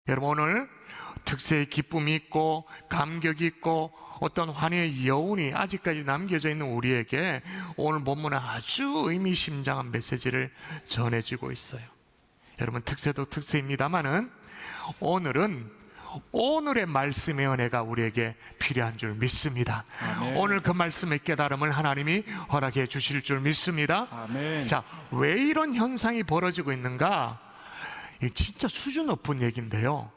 여러분, 오늘 특세의 기쁨이 있고 감격이 있고 어떤 환희의 여운이 아직까지 남겨져 있는 우리에게 오늘 본문은 아주 의미심장한 메시지를 전해지고 있어요. 여러분, 특세도 특세입니다만은 오늘은 오늘의 말씀의 은혜가 우리에게 필요한 줄 믿습니다. 아멘. 오늘 그 말씀의 깨달음을 하나님이 허락해 주실 줄 믿습니다. 아멘. 자, 왜 이런 현상이 벌어지고 있는가? 이 진짜 수준 높은 얘기인데요,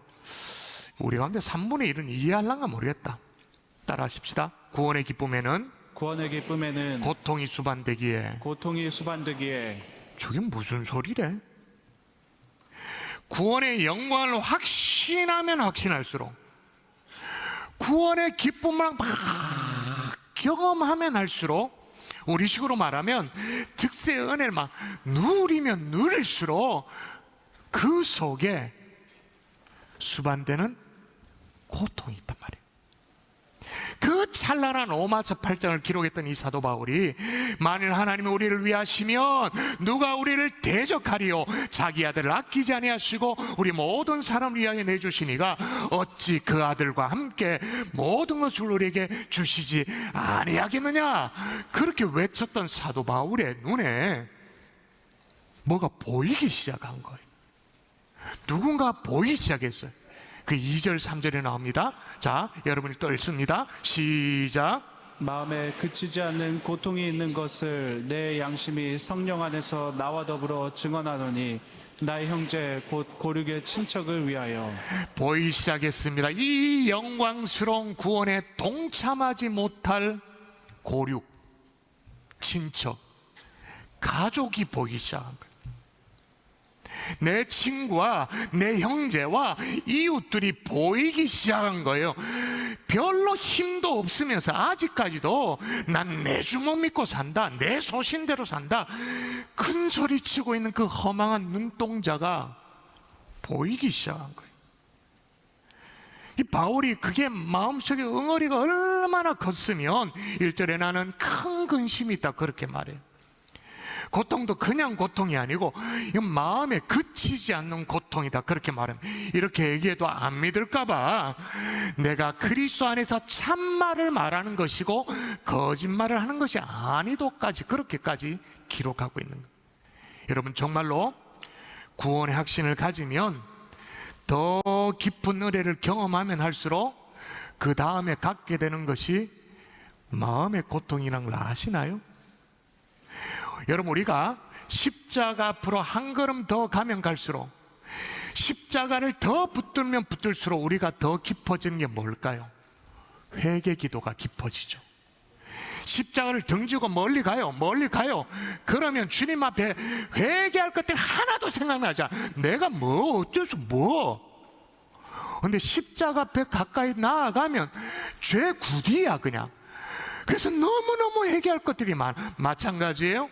우리 가운데 3분의 1은 이해할란가 모르겠다. 따라 하십시다. 구원의 기쁨에는 구원의 기쁨에는 고통이 수반되기에. 고통이 수반되기에. 저게 무슨 소리래? 구원의 영광을 확신하면 확신할수록, 구원의 기쁨을 막 경험하면 할수록, 우리식으로 말하면 특세의 은혜를 막 누리면 누릴수록 그 속에 수반되는 고통이 있단 말이에요. 그 찬란한 로마서 8장을 기록했던 이 사도 바울이, 만일 하나님이 우리를 위하시면 누가 우리를 대적하리요? 자기 아들을 아끼지 아니하시고 우리 모든 사람을 위하여 내주시니가 어찌 그 아들과 함께 모든 것을 우리에게 주시지 아니하겠느냐? 그렇게 외쳤던 사도 바울의 눈에 뭐가 보이기 시작한 거예요. 누군가 보이기 시작했어요. 그 2절 3절에 나옵니다. 자, 여러분이 또 읽습니다. 시작. 마음에 그치지 않는 고통이 있는 것을 내 양심이 성령 안에서 나와 더불어 증언하노니 나의 형제 곧 고륙의 친척을 위하여. 보이기 시작했습니다. 이 영광스러운 구원에 동참하지 못할 고륙, 친척, 가족이 보이기 시작한 거예요. 내 친구와 내 형제와 이웃들이 보이기 시작한 거예요. 별로 힘도 없으면서 아직까지도 난 내 주먹 믿고 산다, 내 소신대로 산다, 큰 소리 치고 있는 그 허망한 눈동자가 보이기 시작한 거예요. 이 바울이 그게 마음속에 응어리가 얼마나 컸으면 1절에 나는 큰 근심이 있다 그렇게 말해요. 고통도 그냥 고통이 아니고 이건 마음에 그치지 않는 고통이다 그렇게 말합니다. 이렇게 얘기해도 안 믿을까봐 내가 그리스도 안에서 참말을 말하는 것이고 거짓말을 하는 것이 아니도까지 그렇게까지 기록하고 있는 거예요. 여러분, 정말로 구원의 확신을 가지면 더 깊은 은혜를 경험하면 할수록 그 다음에 갖게 되는 것이 마음의 고통이란 걸 아시나요? 여러분, 우리가 십자가 앞으로 한 걸음 더 가면 갈수록, 십자가를 더 붙들면 붙들수록 우리가 더 깊어지는 게 뭘까요? 회개 기도가 깊어지죠. 십자가를 등지고 멀리 가요. 그러면 주님 앞에 회개할 것들 하나도 생각나지 않아. 내가 뭐 어쩔 수 근데 십자가 앞에 가까이 나아가면 죄 구디야 그냥. 그래서 너무너무 회개할 것들이 많아. 마찬가지예요.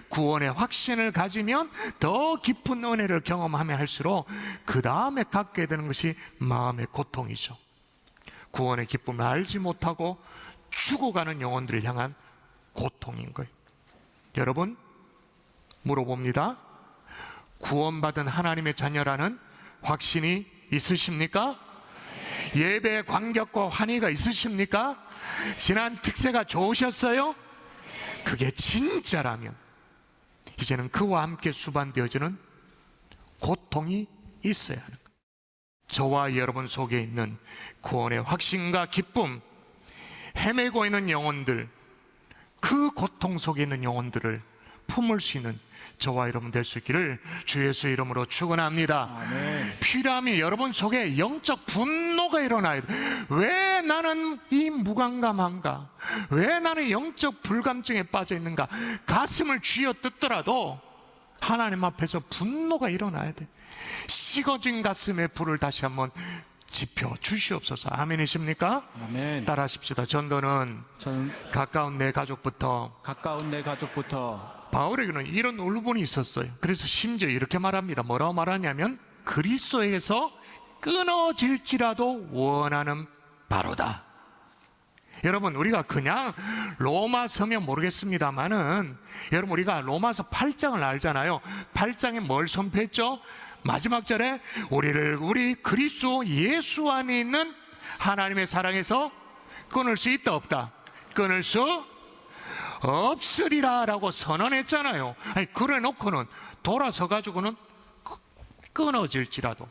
구원의 확신을 가지면 더 깊은 은혜를 경험하면 할수록 그 다음에 갖게 되는 것이 마음의 고통이죠. 구원의 기쁨을 알지 못하고 죽어가는 영혼들을 향한 고통인 거예요. 여러분, 물어봅니다. 구원받은 하나님의 자녀라는 확신이 있으십니까? 예배의 감격과 환희가 있으십니까? 지난 특세가 좋으셨어요? 그게 진짜라면 이제는 그와 함께 수반되어지는 고통이 있어야 하는 거예요. 저와 여러분 속에 있는 구원의 확신과 기쁨, 헤매고 있는 영혼들, 그 고통 속에 있는 영혼들을 품을 수 있는 저와 여러분 될 수 있기를 주 예수의 이름으로 축원합니다. 아멘. 필요하면 여러분 속에 영적 분노가 일어나야 돼. 왜 나는 이 무감감한가? 왜 나는 영적 불감증에 빠져 있는가? 가슴을 쥐어 뜯더라도 하나님 앞에서 분노가 일어나야 돼. 식어진 가슴에 불을 다시 한번 지펴 주시옵소서. 아멘이십니까? 아멘. 따라하십시다. 전도는 저는 가까운 내 가족부터. 가까운 내 가족부터. 바울에게는 이런 울분이 있었어요. 그래서 심지어 이렇게 말합니다. 뭐라고 말하냐면 그리스도에게서 끊어질지라도 원하는 바로다. 여러분, 우리가 그냥 로마서면 모르겠습니다만은 여러분, 우리가 로마서 8장을 알잖아요. 8장에 뭘 선포했죠? 마지막 절에 우리 그리스도 예수 안에 있는 하나님의 사랑에서 끊을 수 있다 없다? 끊을 수 없으리라 라고 선언했잖아요. 아니, 그래 놓고는 돌아서 가지고는 끊어질지라도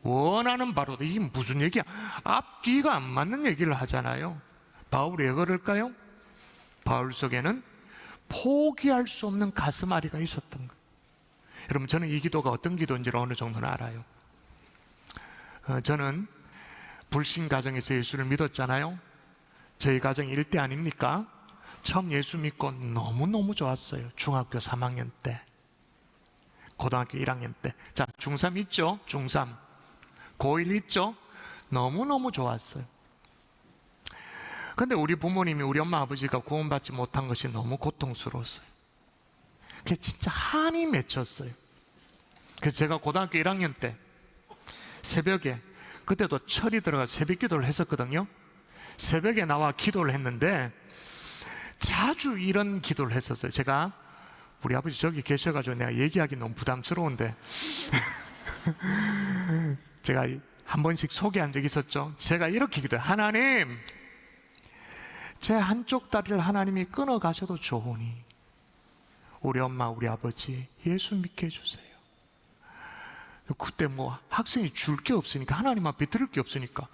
원하는 바로도. 이게 무슨 얘기야? 앞뒤가 안 맞는 얘기를 하잖아요. 바울이 왜 그럴까요? 바울 속에는 포기할 수 없는 가슴앓이가 있었던 거예요. 여러분, 저는 이 기도가 어떤 기도인지를 어느 정도는 알아요. 저는 불신 가정에서 예수를 믿었잖아요. 저희 가정이 일대 아닙니까? 처음 예수 믿고 너무너무 좋았어요. 중학교 3학년 때, 고등학교 1학년 때. 자, 중3 있죠? 중3. 고1 있죠? 너무너무 좋았어요. 근데 우리 부모님이, 우리 엄마 아버지가 구원받지 못한 것이 너무 고통스러웠어요. 그게 진짜 한이 맺혔어요. 그래서 제가 고등학교 1학년 때 새벽에, 그때도 철이 들어가 새벽 기도를 했었거든요. 새벽에 나와 기도를 했는데 자주 이런 기도를 했었어요. 제가, 우리 아버지 저기 계셔가지고 내가 얘기하기 너무 부담스러운데 제가 한 번씩 소개한 적이 있었죠. 제가 이렇게 기도해요. 하나님, 제 한쪽 다리를 하나님이 끊어 가셔도 좋으니 우리 엄마 우리 아버지 예수 믿게 해주세요. 그때 뭐 학생이 줄 게 없으니까, 하나님 앞에 드릴 게 없으니까,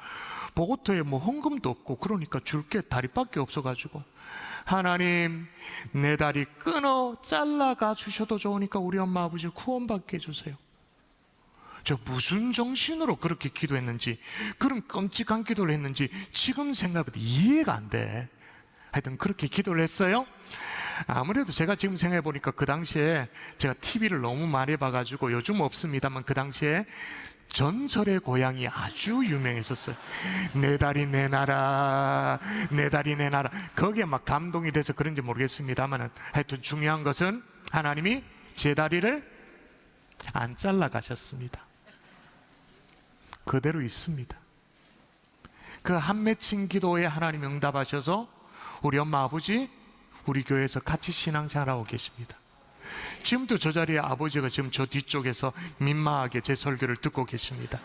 보고토에 뭐 헌금도 없고, 그러니까 줄 게 다리밖에 없어가지고, 하나님 내 다리 끊어 잘라가 주셔도 좋으니까 우리 엄마 아버지 구원받게 해주세요. 저 무슨 정신으로 그렇게 기도했는지, 그런 끔찍한 기도를 했는지 지금 생각해도 이해가 안 돼. 하여튼 그렇게 기도를 했어요. 아무래도 제가 지금 생각해 보니까 그 당시에 제가 TV를 너무 많이 봐가지고, 요즘 없습니다만 그 당시에 전설의 고향이 아주 유명했었어요. 내 다리 내놔라, 내 다리 내놔라. 거기에 막 감동이 돼서 그런지 모르겠습니다만, 하여튼 중요한 것은 하나님이 제 다리를 안 잘라 가셨습니다. 그대로 있습니다. 그 한 맺힌 기도에 하나님 응답하셔서 우리 엄마 아버지 우리 교회에서 같이 신앙생활하고 계십니다. 지금도 저 자리에 아버지가 지금 저 뒤쪽에서 민망하게 제 설교를 듣고 계십니다.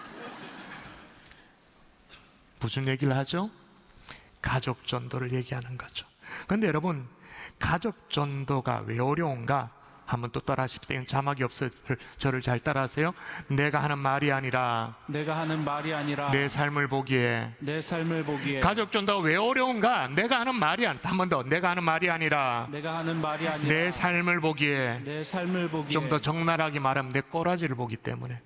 무슨 얘기를 하죠? 가족 전도를 얘기하는 거죠. 그런데 여러분, 가족 전도가 왜 어려운가? 한번 또 따라 하십시오. 자막이 없어요. 저를 잘 따라하세요. 내가 하는 말이 아니라, 내가 하는 말이 아니라 내 삶을 보기에. 내 삶을 보기에. 가족 전도가 왜 어려운가? 내가 하는 말이 아니라, 한 번 더, 내가 하는 말이 아니라, 내가 하는 말이 아니라 내 삶을 보기에. 내 삶을 보기에. 좀 더 적나라하게 말하면 내 꼬라지를 보기 때문에.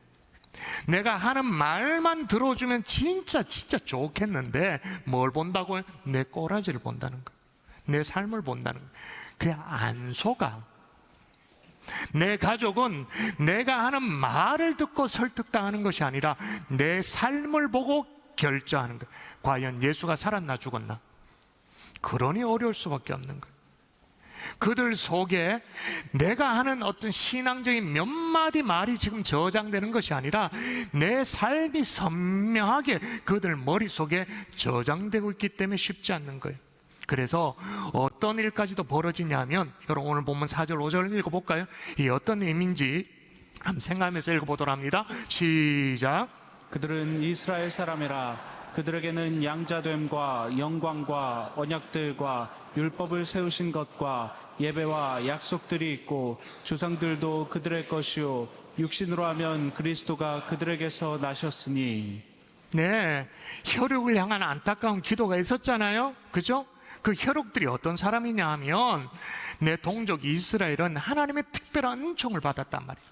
내가 하는 말만 들어주면 진짜 좋겠는데 뭘 본다고요? 내 꼬라지를 본다는 거예요. 내 삶을 본다는 거예요. 그게 안 속아. 내 가족은 내가 하는 말을 듣고 설득당하는 것이 아니라 내 삶을 보고 결정하는 거예요. 과연 예수가 살았나 죽었나? 그러니 어려울 수밖에 없는 거예요. 그들 속에 내가 하는 어떤 신앙적인 몇 마디 말이 지금 저장되는 것이 아니라 내 삶이 선명하게 그들 머릿속에 저장되고 있기 때문에 쉽지 않는 거예요. 그래서 어떤 일까지도 벌어지냐면, 여러분 오늘 본문 4절 5절 읽어볼까요? 이 어떤 의미인지 한번 생각하면서 읽어보도록 합니다. 시작. 그들은 이스라엘 사람이라. 그들에게는 양자됨과 영광과 언약들과 율법을 세우신 것과 예배와 약속들이 있고, 조상들도 그들의 것이요 육신으로 하면 그리스도가 그들에게서 나셨으니. 네, 혈육을 향한 안타까운 기도가 있었잖아요. 그죠? 그 혈육들이 어떤 사람이냐 하면, 내 동족 이스라엘은 하나님의 특별한 은총을 받았단 말이에요.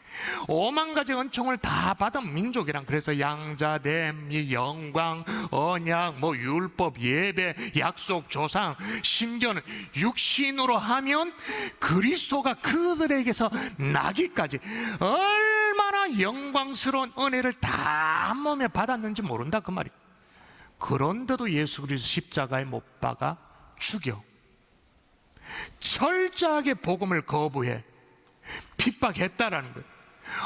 5만 가지 은총을 다 받은 민족이란. 그래서 양자됨, 영광, 언약, 뭐 율법, 예배, 약속, 조상, 심지어는 육신으로 하면 그리스도가 그들에게서 나기까지 얼마나 영광스러운 은혜를 다 한 몸에 받았는지 모른다 그 말이에요. 그런데도 예수 그리스도 십자가에 못 박아 죽여 철저하게 복음을 거부해 핍박했다라는 거예요.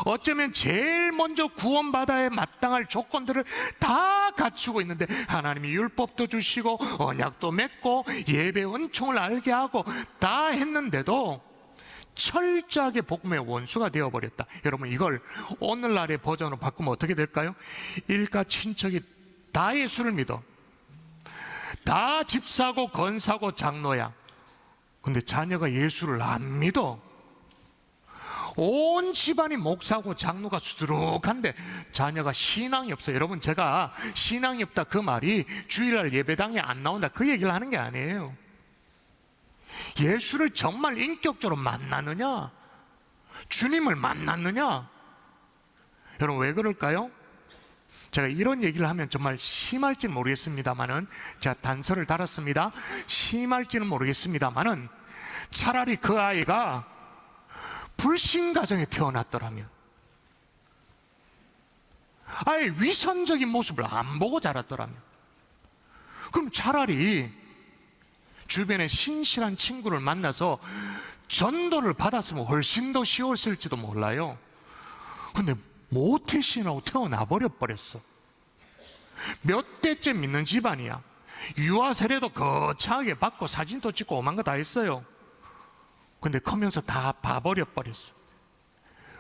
어쩌면 제일 먼저 구원받아야 마땅할 조건들을 다 갖추고 있는데, 하나님이 율법도 주시고 언약도 맺고 예배 은총을 알게 하고 다 했는데도 철저하게 복음의 원수가 되어버렸다. 여러분, 이걸 오늘날의 버전으로 바꾸면 어떻게 될까요? 일가 친척이 다 예수를 믿어. 다 집사고 권사고 장로야. 근데 자녀가 예수를 안 믿어. 온 집안이 목사고 장로가 수두룩한데 자녀가 신앙이 없어요. 여러분, 제가 신앙이 없다 그 말이 주일날 예배당에 안 나온다 그 얘기를 하는 게 아니에요. 예수를 정말 인격적으로 만났느냐? 주님을 만났느냐? 여러분, 왜 그럴까요? 제가 이런 얘기를 하면 정말 심할지는 모르겠습니다만은, 제가 단서를 달았습니다. 심할지는 모르겠습니다만은, 차라리 그 아이가 불신 가정에 태어났더라면, 아예 위선적인 모습을 안 보고 자랐더라면, 그럼 차라리 주변에 신실한 친구를 만나서 전도를 받았으면 훨씬 더 쉬웠을지도 몰라요. 근데 모태신하고 태어나 버렸어. 몇 대째 믿는 집안이야. 유아 세례도 거창하게 받고 사진도 찍고 오만 거 다 했어요. 근데 커면서 다 봐버렸어.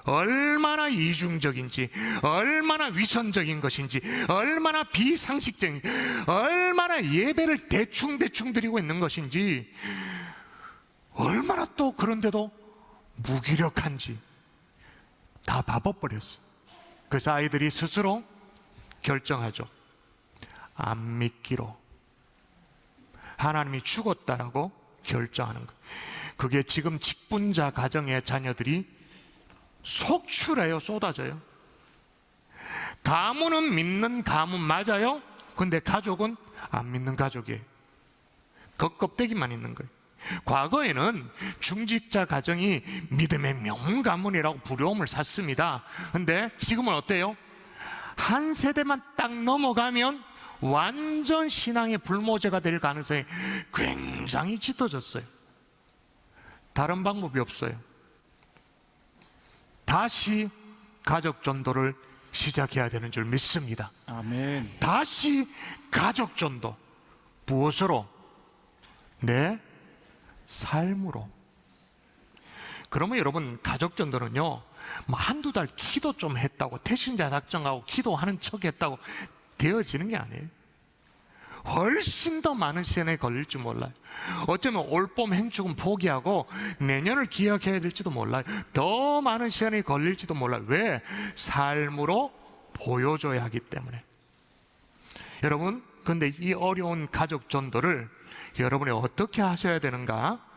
얼마나 이중적인지, 얼마나 위선적인 것인지, 얼마나 비상식적인, 얼마나 예배를 대충 드리고 있는 것인지, 얼마나 또 그런데도 무기력한지 다 봐버렸어. 그래서 아이들이 스스로 결정하죠. 안 믿기로. 하나님이 죽었다라고 결정하는 거. 그게 지금 직분자 가정의 자녀들이 속출해요. 쏟아져요. 가문은 믿는 가문 맞아요. 근데 가족은 안 믿는 가족이에요. 겉껍데기만 있는 거예요. 과거에는 중직자 가정이 믿음의 명가문이라고 부러움을 샀습니다. 근데 지금은 어때요? 한 세대만 딱 넘어가면 완전 신앙의 불모제가 될 가능성이 굉장히 짙어졌어요. 다른 방법이 없어요. 다시 가족 전도를 시작해야 되는 줄 믿습니다. 아멘. 다시 가족 전도. 무엇으로? 내 삶으로. 그러면 여러분, 가족 전도는요, 뭐 한두 달 기도 좀 했다고, 태신자 작정하고 기도하는 척 했다고 되어지는 게 아니에요. 훨씬 더 많은 시간에 걸릴 줄 몰라요. 어쩌면 올봄 행축은 포기하고 내년을 기약해야 될지도 몰라요. 더 많은 시간이 걸릴지도 몰라요. 왜? 삶으로 보여줘야 하기 때문에. 여러분, 근데 이 어려운 가족 전도를 여러분이 어떻게 하셔야 되는가?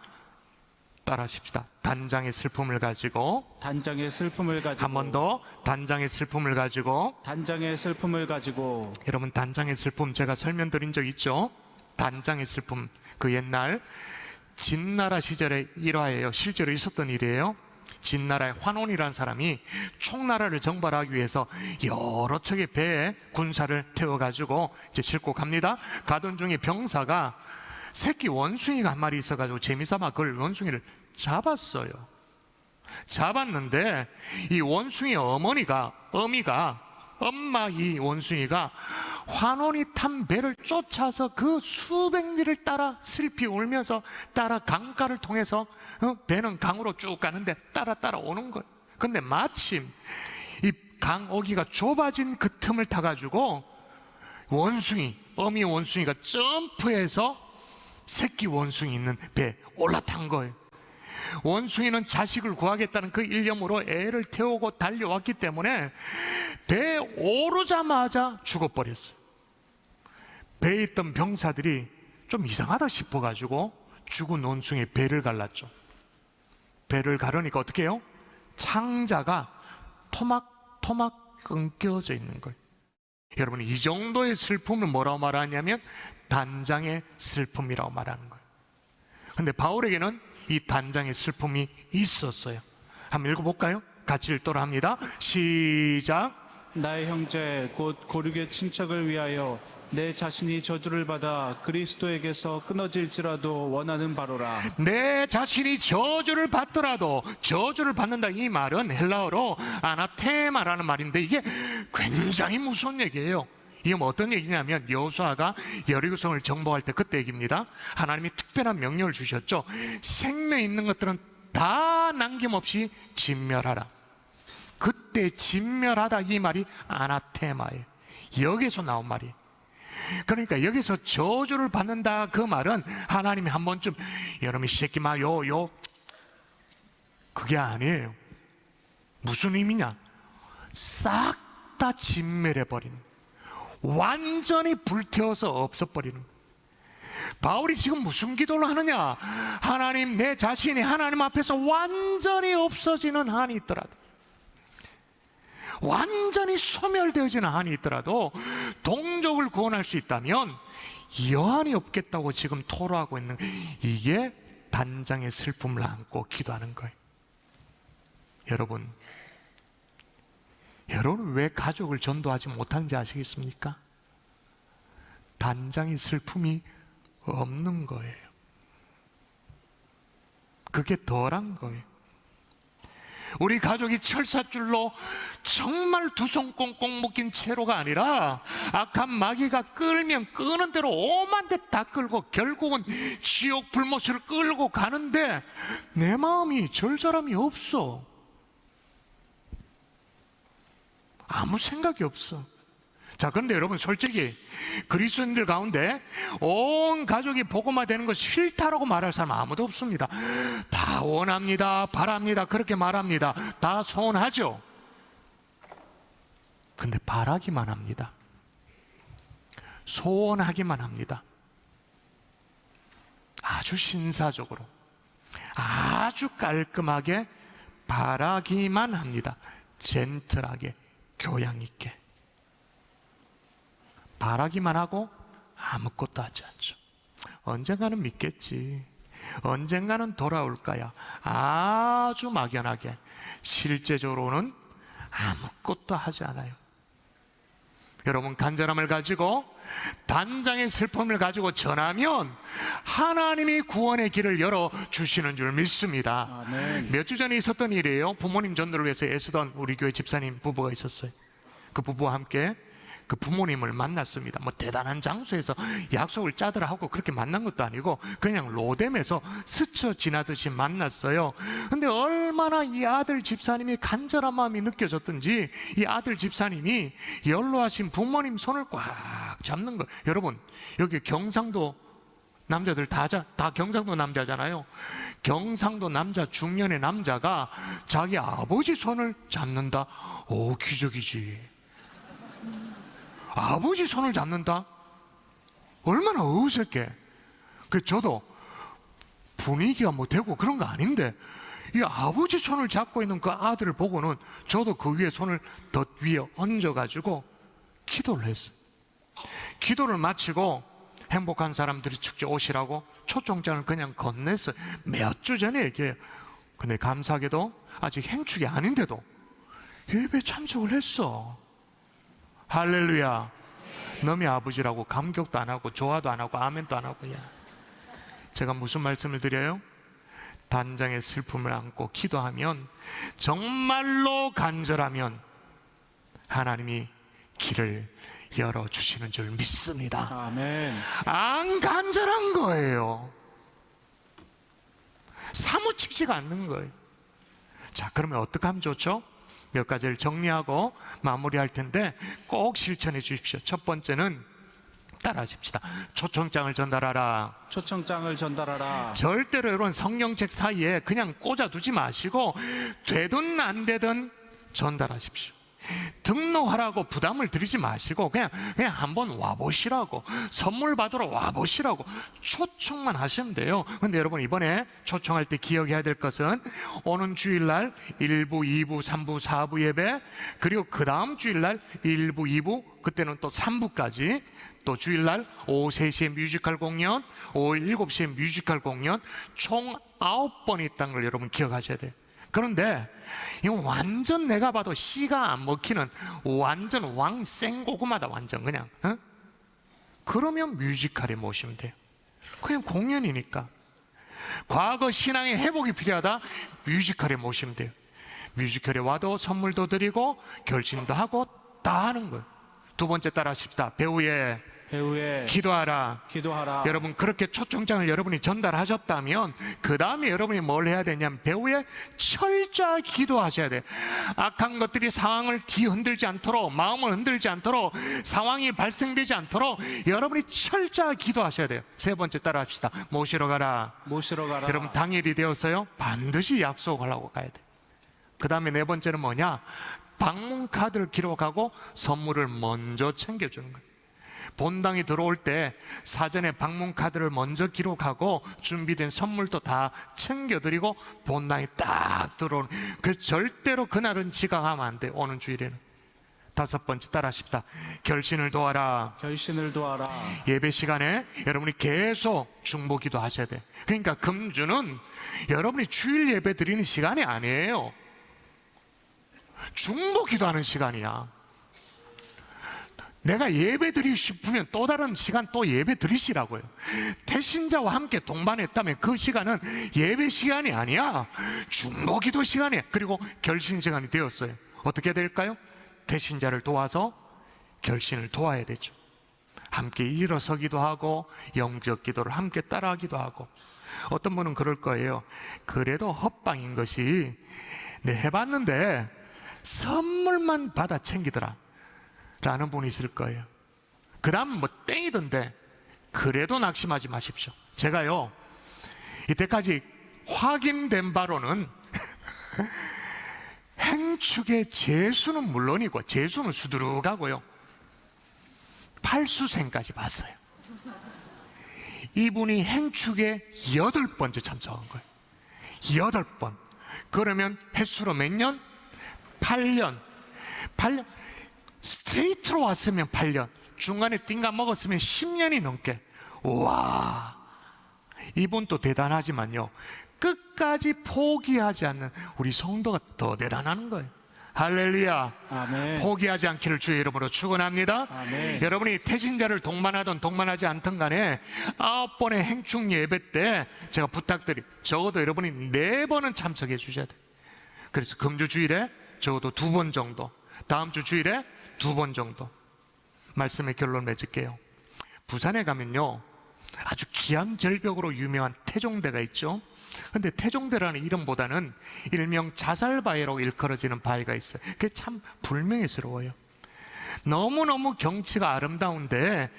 따라하십시다. 단장의 슬픔을 가지고, 단장의 슬픔을 가지고, 한 번 더, 단장의 슬픔을 가지고. 단장의 슬픔을 가지고. 여러분, 단장의 슬픔 제가 설명드린 적 있죠? 단장의 슬픔, 그 옛날 진나라 시절의 일화예요. 실제로 있었던 일이에요. 진나라의 환원이라는 사람이 총나라를 정벌하기 위해서 여러 척의 배에 군사를 태워가지고 이제 싣고 갑니다. 가던 중에 병사가 새끼 원숭이가 한 마리 있어가지고 재미삼아 그걸 원숭이를 잡았어요. 잡았는데 이 원숭이 어미가 엄마 이 원숭이가 환원이 탄 배를 쫓아서 그 수백 리를 따라 슬피 울면서 따라 강가를 통해서 배는 강으로 쭉 가는데 따라 오는 거예요. 근데 마침 이 강어기가 좁아진 그 틈을 타가지고 어미 원숭이가 점프해서 새끼 원숭이 있는 배에 올라탄 거예요. 원숭이는 자식을 구하겠다는 그 일념으로 애를 태우고 달려왔기 때문에 배에 오르자마자 죽어버렸어요. 배에 있던 병사들이 좀 이상하다 싶어가지고 죽은 원숭이의 배를 갈랐죠. 배를 가르니까 어떻게 해요? 창자가 토막토막 끊겨져 있는 거예요. 여러분, 이 정도의 슬픔을 뭐라고 말하냐면 단장의 슬픔이라고 말하는 거예요. 근데 바울에게는 이 단장의 슬픔이 있었어요. 한번 읽어볼까요? 같이 읽도록 합니다. 시작. 나의 형제 곧 고륙의 친척을 위하여 내 자신이 저주를 받아 그리스도에게서 끊어질지라도 원하는 바로라. 내 자신이 저주를 받더라도, 저주를 받는다 이 말은 헬라어로 아나테마라는 말인데 이게 굉장히 무서운 얘기예요. 이게 뭐 어떤 얘기냐면 여호수아가 여리고성을 정복할 때 그때 얘기입니다. 하나님이 특별한 명령을 주셨죠. 생명 있는 것들은 다 남김없이 진멸하라. 그때 진멸하다 이 말이 아나테마예요. 여기서 나온 말이에요. 그러니까 여기서 저주를 받는다 그 말은 하나님이 한 번쯤 여러분 이 새끼 마요 그게 아니에요. 무슨 의미냐? 싹 다 진멸해버리는, 완전히 불태워서 없애버리는. 바울이 지금 무슨 기도를 하느냐? 하나님, 내 자신이 하나님 앞에서 완전히 없어지는 한이 있더라도, 완전히 소멸되어지는 한이 있더라도 동족을 구원할 수 있다면 여한이 없겠다고 지금 토로하고 있는, 이게 단장의 슬픔을 안고 기도하는 거예요. 여러분 왜 가족을 전도하지 못하는지 아시겠습니까? 단장의 슬픔이 없는 거예요. 그게 덜한 거예요. 우리 가족이 철사줄로 정말 두 손 꽁꽁 묶인 채로가 아니라 악한 마귀가 끌면 끄는 대로 오만 대 다 끌고 결국은 지옥 불못을 끌고 가는데 내 마음이 절절함이 없어. 아무 생각이 없어. 자, 그런데 여러분 솔직히 그리스도인들 가운데 온 가족이 복음화 되는 거 싫다라고 말할 사람 아무도 없습니다. 다 원합니다, 바랍니다, 그렇게 말합니다. 다 소원하죠. 근데 바라기만 합니다. 소원하기만 합니다. 아주 신사적으로, 아주 깔끔하게 바라기만 합니다. 젠틀하게, 교양 있게 바라기만 하고 아무것도 하지 않죠. 언젠가는 믿겠지, 언젠가는 돌아올 거야, 아주 막연하게. 실제적으로는 아무것도 하지 않아요. 여러분, 간절함을 가지고 단장의 슬픔을 가지고 전하면 하나님이 구원의 길을 열어주시는 줄 믿습니다. 몇 주 전에 있었던 일이에요. 부모님 전도를 위해서 애쓰던 우리 교회 집사님 부부가 있었어요. 그 부부와 함께 그 부모님을 만났습니다. 뭐 대단한 장소에서 약속을 짜더라 하고 그렇게 만난 것도 아니고 그냥 로뎀에서 스쳐 지나듯이 만났어요. 근데 얼마나 이 아들 집사님이 간절한 마음이 느껴졌던지 이 아들 집사님이 연로하신 부모님 손을 꽉 잡는 거예요. 여러분, 여기 경상도 남자들 다 경상도 남자잖아요. 경상도 남자, 중년의 남자가 자기 아버지 손을 잡는다? 오, 기적이지. 아버지 손을 잡는다? 얼마나 어색해. 저도 분위기가 뭐 되고 그런 거 아닌데 이 아버지 손을 잡고 있는 그 아들을 보고는 저도 그 위에 손을 더 위에 얹어가지고 기도를 했어요. 기도를 마치고 행복한 사람들이 축제 오시라고 초청장을 그냥 건넸어요. 몇 주 전에 얘기해요. 근데 감사하게도 아직 행축이 아닌데도 예배 참석을 했어. 할렐루야. 너희 아버지라고 감격도 안 하고 좋아도 안 하고 아멘도 안 하고. 야, 제가 무슨 말씀을 드려요? 단장의 슬픔을 안고 기도하면, 정말로 간절하면 하나님이 길을 열어주시는 줄 믿습니다. 아멘. 안 간절한 거예요. 사무치지가 않는 거예요. 자, 그러면 어떻게 하면 좋죠? 몇 가지를 정리하고 마무리할 텐데 꼭 실천해 주십시오. 첫 번째는 따라하십시다. 초청장을 전달하라. 초청장을 전달하라. 절대로 여러분 성경책 사이에 그냥 꽂아두지 마시고 되든 안 되든 전달하십시오. 등록하라고 부담을 드리지 마시고 그냥 한번 와보시라고, 선물 받으러 와보시라고 초청만 하시면 돼요. 근데 여러분, 이번에 초청할 때 기억해야 될 것은 오는 주일날 1부, 2부, 3부, 4부 예배, 그리고 그 다음 주일날 1부, 2부, 그때는 또 3부까지, 또 주일날 오후 3시에 뮤지컬 공연, 오후 7시에 뮤지컬 공연, 총 9번이 있다는 걸 여러분 기억하셔야 돼요. 그런데 이거 완전 내가 봐도 씨가 안 먹히는 완전 왕생고구마다. 완전 그냥 그러면 뮤지컬에 모시면 돼요. 그냥 공연이니까. 과거 신앙의 회복이 필요하다? 뮤지컬에 모시면 돼요. 뮤지컬에 와도 선물도 드리고 결심도 하고 다 하는 거예요. 두 번째 따라 하십시다. 배우의 기도하라. 여러분 그렇게 초청장을 여러분이 전달하셨다면 그 다음에 여러분이 뭘 해야 되냐면 배후에 철저하게 기도하셔야 돼요. 악한 것들이 상황을 뒤흔들지 않도록, 마음을 흔들지 않도록, 상황이 발생되지 않도록 여러분이 철저하게 기도하셔야 돼요. 세 번째 따라합시다. 모시러 가라. 여러분 당일이 되었어요? 반드시 약속하려고 가야 돼요. 그 다음에 네 번째는 뭐냐? 방문 카드를 기록하고 선물을 먼저 챙겨주는 거예요. 본당이 들어올 때 사전에 방문 카드를 먼저 기록하고 준비된 선물도 다 챙겨드리고 본당이 딱 들어오는, 그 절대로 그날은 지각하면 안 돼요. 오는 주일에는. 다섯 번째 따라하십시다. 결신을 도와라. 예배 시간에 여러분이 계속 중보기도 하셔야 돼요. 그러니까 금주는 여러분이 주일 예배 드리는 시간이 아니에요. 중보기도하는 시간이야. 내가 예배 드리고 싶으면 또 다른 시간 또 예배 드리시라고요. 태신자와 함께 동반했다면 그 시간은 예배 시간이 아니야. 중보기도 시간이야. 그리고 결신 시간이 되었어요. 어떻게 될까요? 태신자를 도와서 결신을 도와야 되죠. 함께 일어서기도 하고 영적 기도를 함께 따라하기도 하고. 어떤 분은 그럴 거예요. 그래도 헛방인 것이 내 해봤는데 선물만 받아 챙기더라 라는 분이 있을 거예요. 그 다음 뭐 땡이던데 그래도 낙심하지 마십시오. 제가요 이때까지 확인된 바로는 행축의 재수는 물론이고, 재수는 수두룩하고요, 팔수생까지 봤어요. 이분이 행축에 8번째 참석한 거예요. 8번. 그러면 횟수로 몇 년? 8년. 스트레이트로 왔으면 8년, 중간에 띵가 먹었으면 10년이 넘게. 와, 이분도 대단하지만요, 끝까지 포기하지 않는 우리 성도가 더 대단한 거예요. 할렐루야. 아멘. 포기하지 않기를 주의 이름으로 축원합니다. 아멘. 여러분이 태신자를 동반하든 동반하지 않든 간에 9번의 행축 예배 때 제가 적어도 여러분이 4번은 참석해 주셔야 돼요. 그래서 금주 주일에 적어도 2번 정도, 다음 주 주일에 2번 정도. 말씀의 결론 맺을게요. 부산에 가면요 아주 귀한 절벽으로 유명한 태종대가 있죠. 근데 태종대라는 이름보다는 일명 자살바위로 일컬어지는 바위가 있어요. 그게 참 불명예스러워요. 너무너무 경치가 아름다운데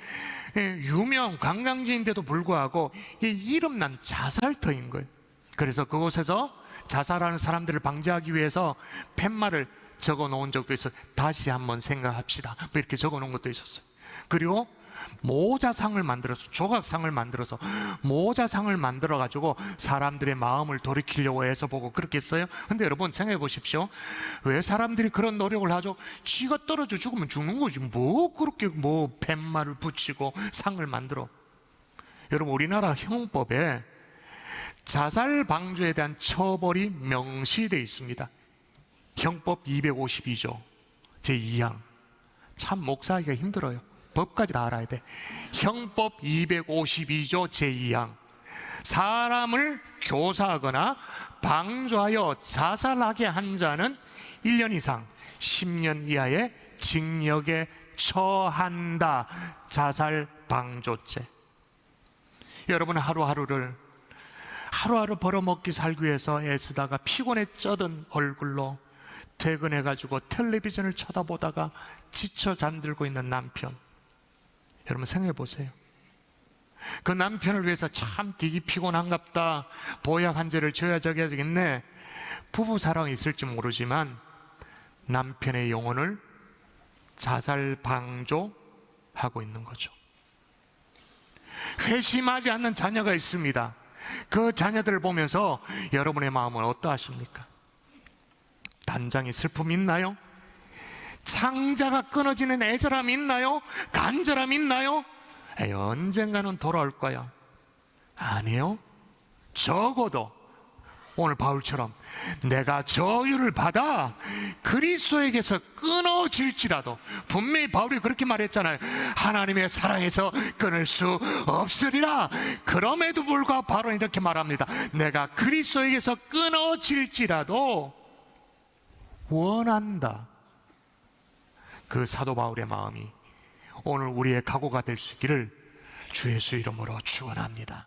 유명 관광지인데도 불구하고 이 이름난 자살터인 거예요. 그래서 그곳에서 자살하는 사람들을 방지하기 위해서 팻말을 적어 놓은 적도 있어요. 다시 한번 생각합시다, 뭐 이렇게 적어 놓은 것도 있었어요. 그리고 모자상을 만들어서, 조각상을 만들어서 모자상을 만들어 가지고 사람들의 마음을 돌이키려고 해서 보고 그렇게 했어요. 근데 여러분 생각해 보십시오. 왜 사람들이 그런 노력을 하죠? 쥐가 떨어져 죽으면 죽는 거지, 뭐 그렇게 뭐 팻말을 붙이고 상을 만들어. 여러분 우리나라 형법에 자살 방조에 대한 처벌이 명시되어 있습니다. 형법 252조 제2항. 참 목사하기가 힘들어요. 법까지 다 알아야 돼. 형법 252조 제2항. 사람을 교사하거나 방조하여 자살하게 한 자는 1년 이상 10년 이하의 징역에 처한다. 자살 방조죄. 여러분 하루하루 벌어먹기 살기 위해서 애쓰다가 피곤에 쩌든 얼굴로 퇴근해가지고 텔레비전을 쳐다보다가 지쳐 잠들고 있는 남편, 여러분 생각해 보세요. 그 남편을 위해서 참 되게 피곤한갑다, 보약 한 제를 줘야 저겨야 되겠네, 부부 사랑이 있을지 모르지만 남편의 영혼을 자살 방조하고 있는 거죠. 회심하지 않는 자녀가 있습니다. 그 자녀들을 보면서 여러분의 마음은 어떠하십니까? 단장의 슬픔이 있나요? 창자가 끊어지는 애절함이 있나요? 간절함이 있나요? 에이, 언젠가는 돌아올 거야. 아니요. 적어도 오늘 바울처럼 내가 저주를 받아 그리스도에게서 끊어질지라도, 분명히 바울이 그렇게 말했잖아요. 하나님의 사랑에서 끊을 수 없으리라. 그럼에도 불구하고 바울은 이렇게 말합니다. 내가 그리스도에게서 끊어질지라도 원한다. 그 사도 바울의 마음이 오늘 우리의 각오가 될 수 있기를 주 예수 이름으로 축원합니다.